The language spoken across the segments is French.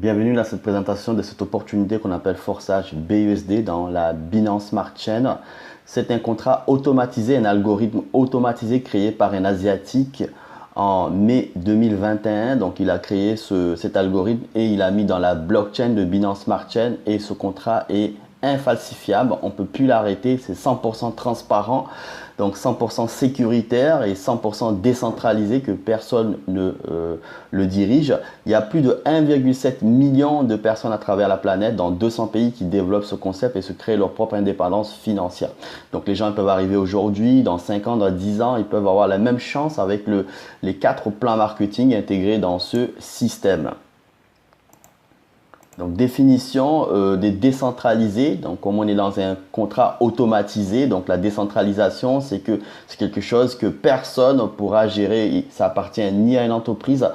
Bienvenue dans cette présentation de cette opportunité qu'on appelle forçage BUSD dans la Binance Smart Chain. C'est un contrat automatisé, un algorithme automatisé créé par un Asiatique en mai 2021. Donc il a créé cet algorithme et il a mis dans la blockchain de Binance Smart Chain et ce contrat est infalsifiable. On ne peut plus l'arrêter, c'est 100% transparent. Donc 100% sécuritaire et 100% décentralisé que personne ne le dirige. Il y a plus de 1,7 million de personnes à travers la planète dans 200 pays qui développent ce concept et se créent leur propre indépendance financière. Donc les gens peuvent arriver aujourd'hui, dans 5 ans, dans 10 ans, ils peuvent avoir la même chance avec les 4 plans marketing intégrés dans ce système. Donc définition des décentralisés, donc comme on est dans un contrat automatisé, donc la décentralisation c'est quelque chose que personne ne pourra gérer, ça appartient ni à une entreprise,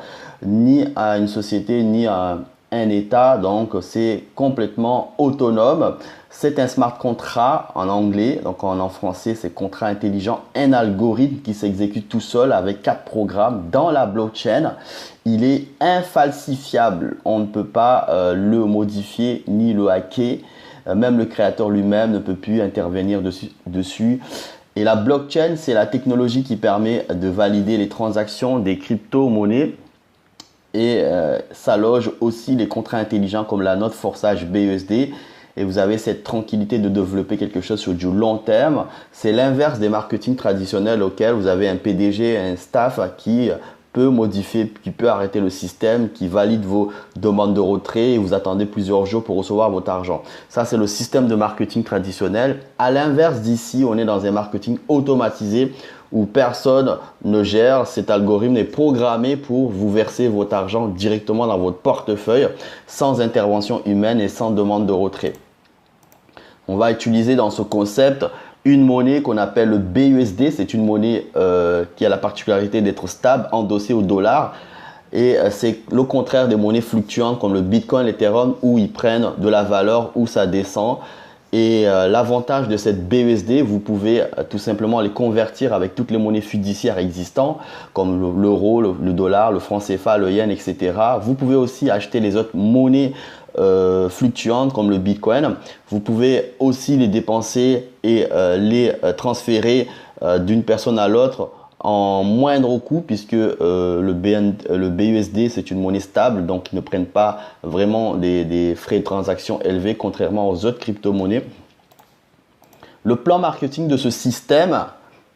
ni à une société, ni à un État, donc c'est complètement autonome. C'est un smart contract en anglais, donc en français c'est contrat intelligent, un algorithme qui s'exécute tout seul avec 4 programmes dans la blockchain. Il est infalsifiable, on ne peut pas le modifier ni le hacker, même le créateur lui-même ne peut plus intervenir dessus. Et la blockchain, c'est la technologie qui permet de valider les transactions des crypto-monnaies. Et ça loge aussi les contrats intelligents comme la note forçage BUSD. Et vous avez cette tranquillité de développer quelque chose sur du long terme. C'est l'inverse des marketing traditionnels auxquels vous avez un PDG, un staff qui peut modifier, qui peut arrêter le système, qui valide vos demandes de retrait et vous attendez plusieurs jours pour recevoir votre argent. Ça, c'est le système de marketing traditionnel. À l'inverse d'ici, on est dans un marketing automatisé où personne ne gère. Cet algorithme est programmé pour vous verser votre argent directement dans votre portefeuille sans intervention humaine et sans demande de retrait. On va utiliser dans ce concept une monnaie qu'on appelle le BUSD. C'est une monnaie qui a la particularité d'être stable, endossée au dollar. Et c'est le contraire des monnaies fluctuantes comme le Bitcoin, l'Ethereum où ils prennent de la valeur, où ça descend. Et l'avantage de cette BUSD, vous pouvez tout simplement les convertir avec toutes les monnaies fiduciaires existantes comme l'euro, le dollar, le franc CFA, le yen, etc. Vous pouvez aussi acheter les autres monnaies fluctuantes comme le Bitcoin. Vous pouvez aussi les dépenser et les transférer d'une personne à l'autre en moindre coût puisque le BUSD c'est une monnaie stable, donc ils ne prennent pas vraiment des frais de transaction élevés contrairement aux autres crypto-monnaies. Le plan marketing de ce système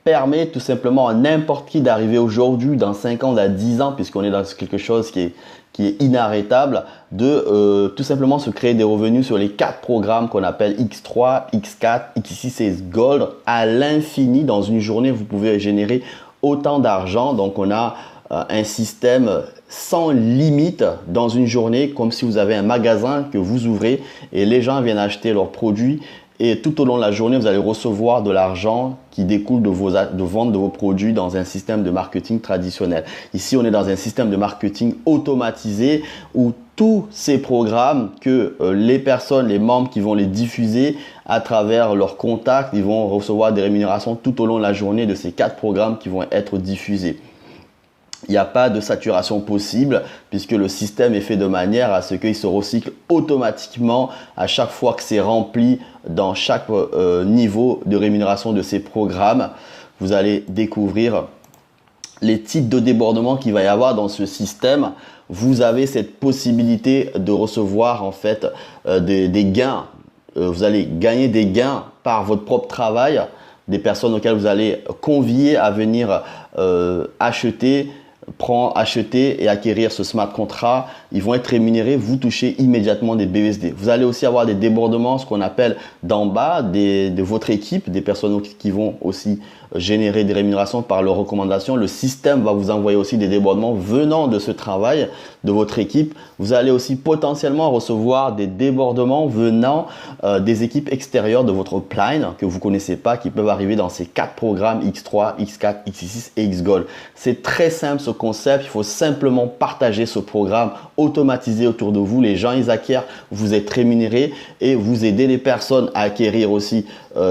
permet tout simplement à n'importe qui d'arriver aujourd'hui, dans 5 ans, dans 10 ans, puisqu'on est dans quelque chose qui est inarrêtable, de tout simplement se créer des revenus sur les 4 programmes qu'on appelle X3, X4, X6 et Gold à l'infini. Dans une journée, vous pouvez générer autant d'argent. Donc on a un système sans limite dans une journée, comme si vous avez un magasin que vous ouvrez et les gens viennent acheter leurs produits. Et tout au long de la journée, vous allez recevoir de l'argent qui découle de vente de vos produits dans un système de marketing traditionnel. Ici, on est dans un système de marketing automatisé où tous ces programmes que les personnes, les membres qui vont les diffuser à travers leurs contacts, ils vont recevoir des rémunérations tout au long de la journée de ces 4 programmes qui vont être diffusés. Il n'y a pas de saturation possible puisque le système est fait de manière à ce qu'il se recycle automatiquement à chaque fois que c'est rempli dans chaque niveau de rémunération de ces programmes. Vous allez découvrir les types de débordements qu'il va y avoir dans ce système. Vous avez cette possibilité de recevoir en fait des gains. Vous allez gagner des gains par votre propre travail, des personnes auxquelles vous allez convier à venir acheter et acquérir ce smart contract. Ils vont être rémunérés, vous touchez immédiatement des BUSD. Vous allez aussi avoir des débordements, ce qu'on appelle d'en bas de votre équipe, des personnes qui vont aussi générer des rémunérations par leurs recommandations. Le système va vous envoyer aussi des débordements venant de ce travail de votre équipe. Vous allez aussi potentiellement recevoir des débordements venant des équipes extérieures de votre plan que vous ne connaissez pas, qui peuvent arriver dans ces 4 programmes X3, X4, X6 et Xgold. C'est très simple ce concept, il faut simplement partager ce programme automatisé autour de vous. Les gens ils acquièrent, vous êtes rémunérés et vous aidez les personnes à acquérir aussi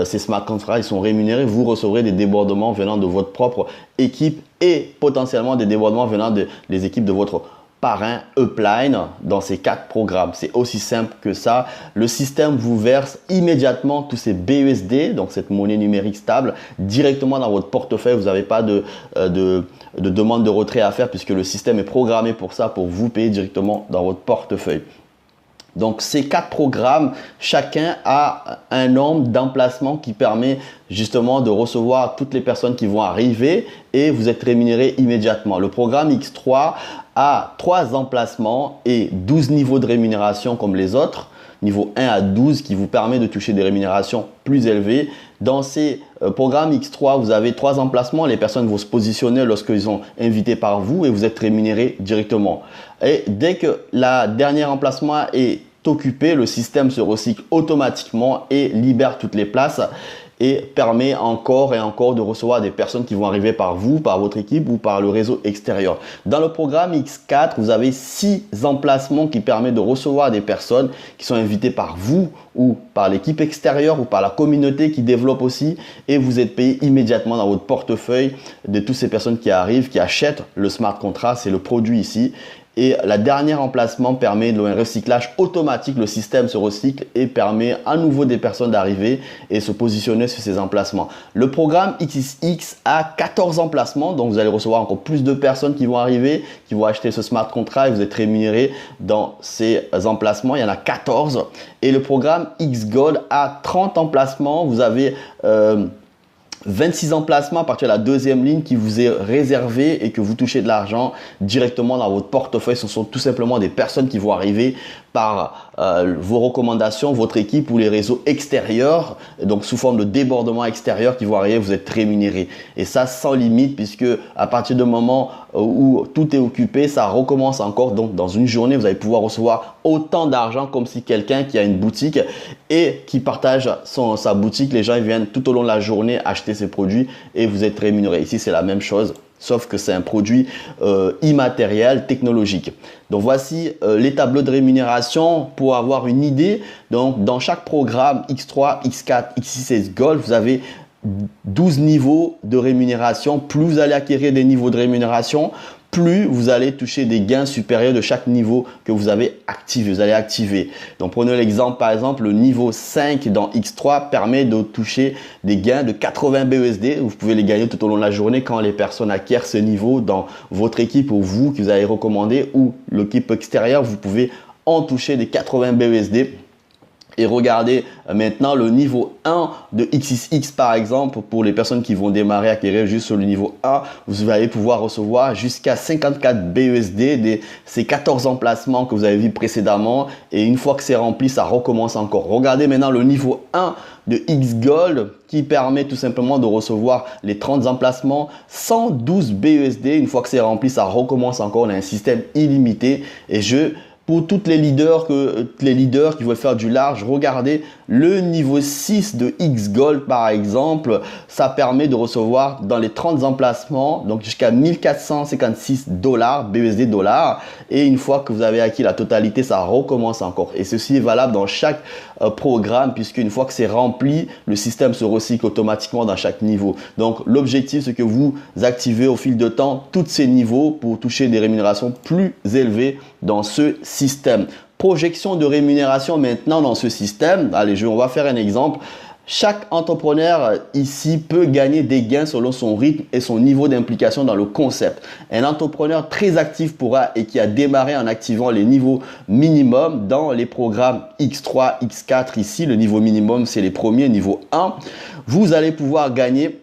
ces smart contracts. Ils sont rémunérés, vous recevrez des débordements venant de votre propre équipe et potentiellement des débordements venant des équipes de votre parrain upline dans ces 4 programmes. C'est aussi simple que ça. Le système vous verse immédiatement tous ces BUSD, donc cette monnaie numérique stable, directement dans votre portefeuille. Vous n'avez pas de demande de retrait à faire puisque le système est programmé pour ça, pour vous payer directement dans votre portefeuille. Donc, ces 4 programmes, chacun a un nombre d'emplacements qui permet justement de recevoir toutes les personnes qui vont arriver et vous êtes rémunéré immédiatement. Le programme X3 a 3 emplacements et 12 niveaux de rémunération comme les autres. Niveau 1 à 12 qui vous permet de toucher des rémunérations plus élevées. Dans ces programmes X3, vous avez 3 emplacements. Les personnes vont se positionner lorsqu'ils sont invités par vous et vous êtes rémunéré directement. Et dès que la dernière emplacement est occupé, le système se recycle automatiquement et libère toutes les places et permet encore et encore de recevoir des personnes qui vont arriver par vous, par votre équipe ou par le réseau extérieur. Dans le programme X4, vous avez 6 emplacements qui permettent de recevoir des personnes qui sont invitées par vous ou par l'équipe extérieure ou par la communauté qui développe aussi et vous êtes payé immédiatement dans votre portefeuille de toutes ces personnes qui arrivent, qui achètent le smart contract, c'est le produit ici. Et la dernière emplacement permet un recyclage automatique. Le système se recycle et permet à nouveau des personnes d'arriver et se positionner sur ces emplacements. Le programme XXX a 14 emplacements. Donc, vous allez recevoir encore plus de personnes qui vont arriver, qui vont acheter ce smart contract et vous êtes rémunéré dans ces emplacements. Il y en a 14. Et le programme XGold a 30 emplacements. Vous avez 26 emplacements à partir de la deuxième ligne qui vous est réservé et que vous touchez de l'argent directement dans votre portefeuille. Ce sont tout simplement des personnes qui vont arriver par vos recommandations, votre équipe ou les réseaux extérieurs, donc sous forme de débordement extérieur qui vont arriver, vous êtes rémunéré. Et ça sans limite puisque à partir du moment où tout est occupé, ça recommence encore. Donc dans une journée, vous allez pouvoir recevoir autant d'argent comme si quelqu'un qui a une boutique et qui partage sa boutique, les gens ils viennent tout au long de la journée acheter ses produits et vous êtes rémunéré. Ici, c'est la même chose. Sauf que c'est un produit immatériel, technologique. Donc, voici les tableaux de rémunération pour avoir une idée. Donc, dans chaque programme X3, X4, X6 et Gold, vous avez 12 niveaux de rémunération. Plus vous allez acquérir des niveaux de rémunération, plus vous allez toucher des gains supérieurs de chaque niveau que vous avez activé. Vous allez activer. Donc, prenons l'exemple, par exemple, le niveau 5 dans X3 permet de toucher des gains de 80 BUSD. Vous pouvez les gagner tout au long de la journée quand les personnes acquièrent ce niveau dans votre équipe ou vous qui vous avez recommandé ou l'équipe extérieure. Vous pouvez en toucher des 80 BUSD. Et regardez maintenant le niveau 1 de XXX par exemple, pour les personnes qui vont démarrer, acquérir juste sur le niveau 1, vous allez pouvoir recevoir jusqu'à 54 BUSD de ces 14 emplacements que vous avez vus précédemment. Et une fois que c'est rempli, ça recommence encore. Regardez maintenant le niveau 1 de XGold qui permet tout simplement de recevoir les 30 emplacements, 112 BUSD. Une fois que c'est rempli, ça recommence encore. On a un système illimité et pour toutes les leaders qui veulent faire du large, regardez le niveau 6 de XGold par exemple. Ça permet de recevoir dans les 30 emplacements, donc jusqu'à 1456 BUSD dollars. Et une fois que vous avez acquis la totalité, ça recommence encore. Et ceci est valable dans chaque programme puisque une fois que c'est rempli, le système se recycle automatiquement dans chaque niveau. Donc l'objectif, c'est que vous activez au fil de temps tous ces niveaux pour toucher des rémunérations plus élevées dans ce système. Projection de rémunération maintenant dans ce système. Allez, on va faire un exemple. Chaque entrepreneur ici peut gagner des gains selon son rythme et son niveau d'implication dans le concept. Un entrepreneur très actif pourra et qui a démarré en activant les niveaux minimum dans les programmes X3, X4 ici. Le niveau minimum, c'est les premiers, niveau 1. Vous allez pouvoir gagner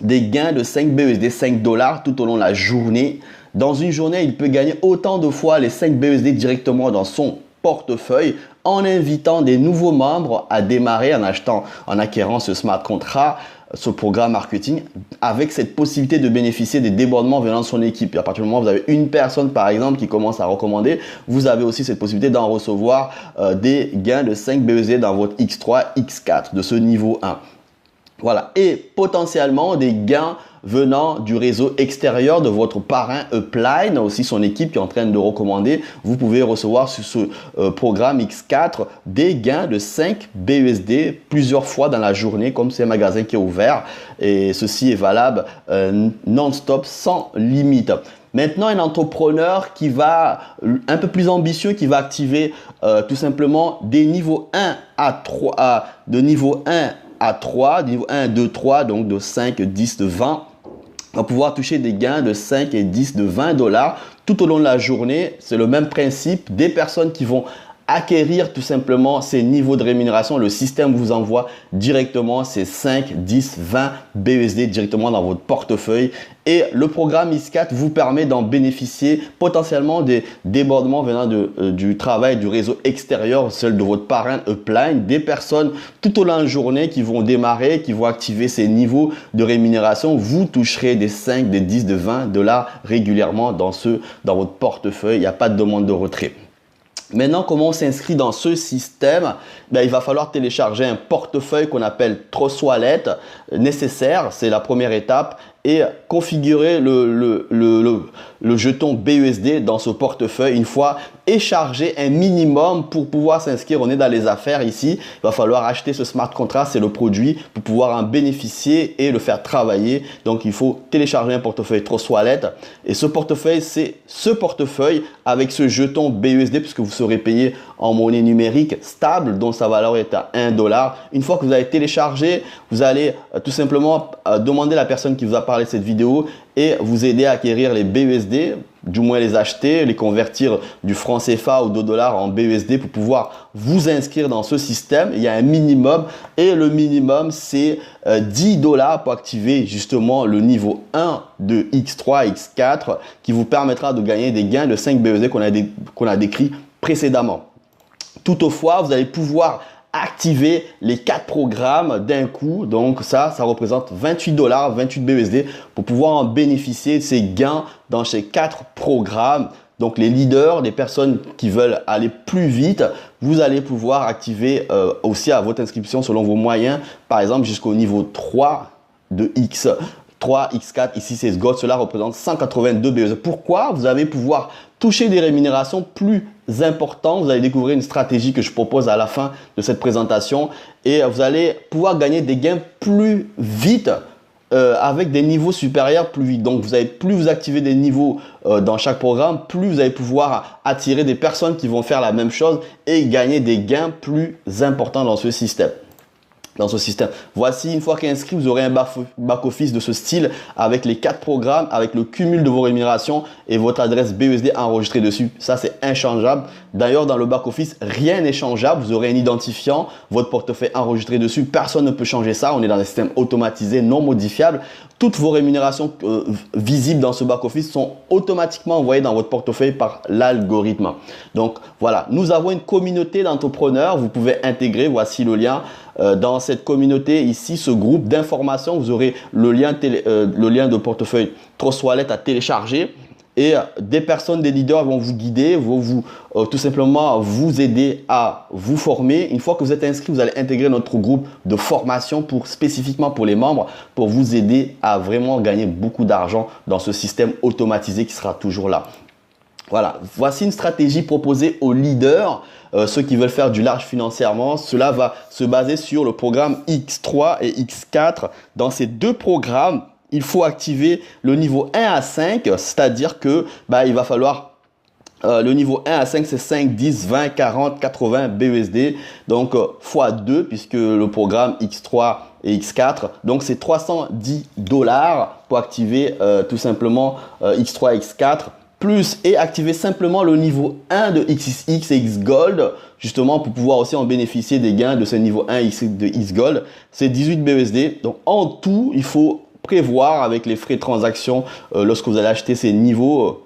des gains de 5 BUSD, 5 dollars tout au long de la journée. Dans une journée, il peut gagner autant de fois les 5 BUSD directement dans son portefeuille en invitant des nouveaux membres à démarrer en acquérant ce smart contract, ce programme marketing avec cette possibilité de bénéficier des débordements venant de son équipe. Et à partir du moment où vous avez une personne par exemple qui commence à recommander, vous avez aussi cette possibilité d'en recevoir des gains de 5 BUSD dans votre X3, X4 de ce niveau 1. Voilà, et potentiellement des gains venant du réseau extérieur de votre parrain upline, aussi son équipe qui est en train de recommander. Vous pouvez recevoir sur ce programme X4 des gains de 5 BUSD plusieurs fois dans la journée, comme c'est un magasin qui est ouvert. Et ceci est valable non-stop, sans limite. Maintenant, un entrepreneur qui va un peu plus ambitieux, qui va activer tout simplement des niveaux 1 à 3, de niveau 1 à 3, niveau 1, 2, 3, donc de 5, 10, de 20, va pouvoir toucher des gains de 5 et 10, de 20 dollars tout au long de la journée. C'est le même principe des personnes qui vont acquérir tout simplement ces niveaux de rémunération. Le système vous envoie directement ces 5, 10, 20 BUSD directement dans votre portefeuille. Et le programme X4 vous permet d'en bénéficier potentiellement des débordements venant du travail du réseau extérieur, celle de votre parrain upline, des personnes tout au long de la journée qui vont démarrer, qui vont activer ces niveaux de rémunération. Vous toucherez des 5, des 10, de 20 dollars régulièrement dans votre portefeuille. Il n'y a pas de demande de retrait. Maintenant, comment on s'inscrit dans ce système? Il va falloir télécharger un portefeuille qu'on appelle Trust Wallet nécessaire, c'est la première étape, et configurer le jeton BUSD dans ce portefeuille une fois et charger un minimum pour pouvoir s'inscrire. On est dans les affaires ici. Il va falloir acheter ce smart contract, c'est le produit, pour pouvoir en bénéficier et le faire travailler. Donc, il faut télécharger un portefeuille Trust Wallet. Et ce portefeuille, c'est ce portefeuille avec ce jeton BUSD puisque vous serez payé en monnaie numérique stable dont sa valeur est à 1 dollar. Une fois que vous avez téléchargé, vous allez tout simplement demander à la personne qui vous a parlé de cette vidéo et vous aider à acquérir les BUSD, du moins les acheter, les convertir du franc CFA ou de dollars en BUSD pour pouvoir vous inscrire dans ce système. Il y a un minimum et le minimum c'est 10 dollars pour activer justement le niveau 1 de X3, X4 qui vous permettra de gagner des gains de 5 BUSD qu'on a décrit précédemment. Toutefois, vous allez pouvoir activer les 4 programmes d'un coup. Donc ça représente 28 dollars, 28 BUSD pour pouvoir en bénéficier de ces gains dans ces 4 programmes. Donc les leaders, les personnes qui veulent aller plus vite, vous allez pouvoir activer aussi à votre inscription selon vos moyens, par exemple jusqu'au niveau 3 de X3, X4, ici c'est Gold, cela représente 182 BUSD. Pourquoi? Vous allez pouvoir toucher des rémunérations plus importantes. Vous allez découvrir une stratégie que je propose à la fin de cette présentation et vous allez pouvoir gagner des gains plus vite avec des niveaux supérieurs plus vite. Donc, plus vous activez des niveaux dans chaque programme, plus vous allez pouvoir attirer des personnes qui vont faire la même chose et gagner des gains plus importants dans ce système. Voici, une fois qu'inscrit, vous aurez un back-office de ce style avec les 4 programmes, avec le cumul de vos rémunérations et votre adresse BUSD enregistrée dessus. Ça, c'est inchangeable. D'ailleurs, dans le back-office, rien n'est changeable. Vous aurez un identifiant, votre portefeuille enregistré dessus. Personne ne peut changer ça. On est dans un système automatisé, non modifiable. Toutes vos rémunérations visibles dans ce back-office sont automatiquement envoyées dans votre portefeuille par l'algorithme. Donc, voilà. Nous avons une communauté d'entrepreneurs. Vous pouvez intégrer. Voici le lien. Dans cette communauté ici, ce groupe d'informations, vous aurez le lien de portefeuille Trust Wallet à télécharger et des personnes, des leaders vont vous guider, vont tout simplement vous aider à vous former. Une fois que vous êtes inscrit, vous allez intégrer notre groupe de formation spécifiquement pour les membres pour vous aider à vraiment gagner beaucoup d'argent dans ce système automatisé qui sera toujours là. Voilà, voici une stratégie proposée aux leaders. Ceux qui veulent faire du large financièrement, cela va se baser sur le programme X3 et X4. Dans ces deux programmes, il faut activer le niveau 1 à 5, c'est-à-dire que il va falloir le niveau 1 à 5, c'est 5, 10, 20, 40, 80 BUSD, donc x2 puisque le programme X3 et X4, donc c'est 310 dollars pour activer tout simplement X3 et X4. Plus et activer simplement le niveau 1 de XXX et X Gold, justement pour pouvoir aussi en bénéficier des gains de ce niveau 1 de X Gold, c'est 18 BUSD. Donc en tout, il faut prévoir avec les frais de transaction lorsque vous allez acheter ces niveaux,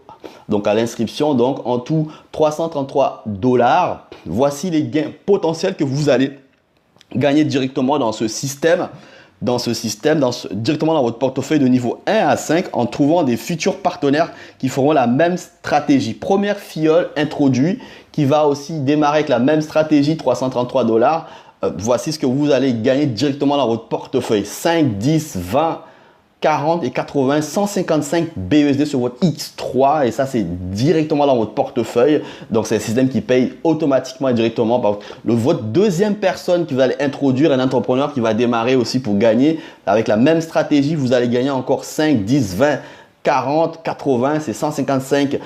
donc à l'inscription, donc en tout 333 dollars. Voici les gains potentiels que vous allez gagner directement dans ce système. Directement dans votre portefeuille de niveau 1 à 5 en trouvant des futurs partenaires qui feront la même stratégie. Première fiole introduit qui va aussi démarrer avec la même stratégie, 333 dollars. Voici ce que vous allez gagner directement dans votre portefeuille. 5, 10, 20, 40 et 80, 155 BUSD sur votre X3 et ça c'est directement dans votre portefeuille. Donc c'est un système qui paye automatiquement et directement par votre deuxième personne que vous allez introduire, un entrepreneur qui va démarrer aussi pour gagner avec la même stratégie. Vous allez gagner encore 5, 10, 20, 40, 80, c'est 155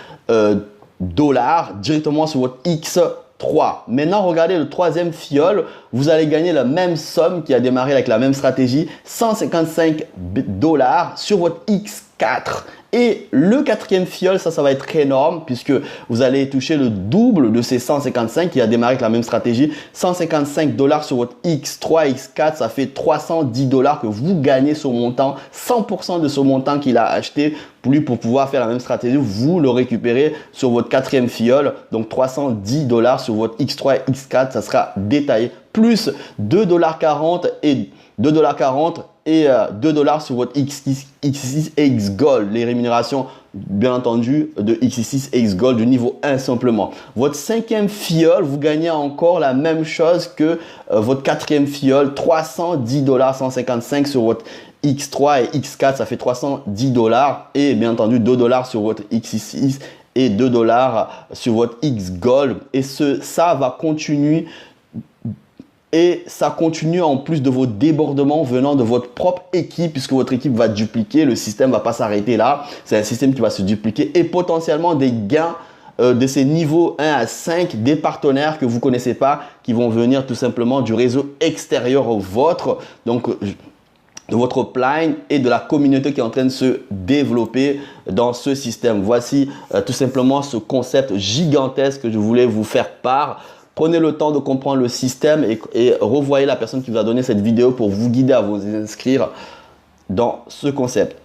dollars directement sur votre X3. Maintenant, regardez le troisième fiole. Vous allez gagner la même somme qui a démarré avec la même stratégie, 155 dollars sur votre X4. Et le quatrième fiole, ça va être énorme puisque vous allez toucher le double de ces 155 qui a démarré avec la même stratégie. 155 dollars sur votre X3, X4, ça fait 310 dollars que vous gagnez ce montant. 100% de ce montant qu'il a acheté pour pouvoir faire la même stratégie, vous le récupérez sur votre quatrième fiole. Donc 310 dollars sur votre X3 et X4, ça sera détaillé. Plus 2,40 $ et 2,40 $ et 2 dollars sur votre X6 et X Gold. Les rémunérations, bien entendu, de X6 et X Gold du niveau 1 simplement. Votre cinquième fiole, vous gagnez encore la même chose que votre quatrième fiole, 310 dollars 155 sur votre X3 et X4, ça fait 310 dollars et bien entendu 2 dollars sur votre X6 et 2 dollars sur votre X Gold. Et ça va continuer. Et ça continue en plus de vos débordements venant de votre propre équipe puisque votre équipe va dupliquer. Le système ne va pas s'arrêter là. C'est un système qui va se dupliquer et potentiellement des gains de ces niveaux 1 à 5 des partenaires que vous ne connaissez pas qui vont venir tout simplement du réseau extérieur au vôtre. Donc, de votre upline et de la communauté qui est en train de se développer dans ce système. Voici tout simplement ce concept gigantesque que je voulais vous faire part. Prenez le temps de comprendre le système et revoyez la personne qui vous a donné cette vidéo pour vous guider à vous inscrire dans ce concept.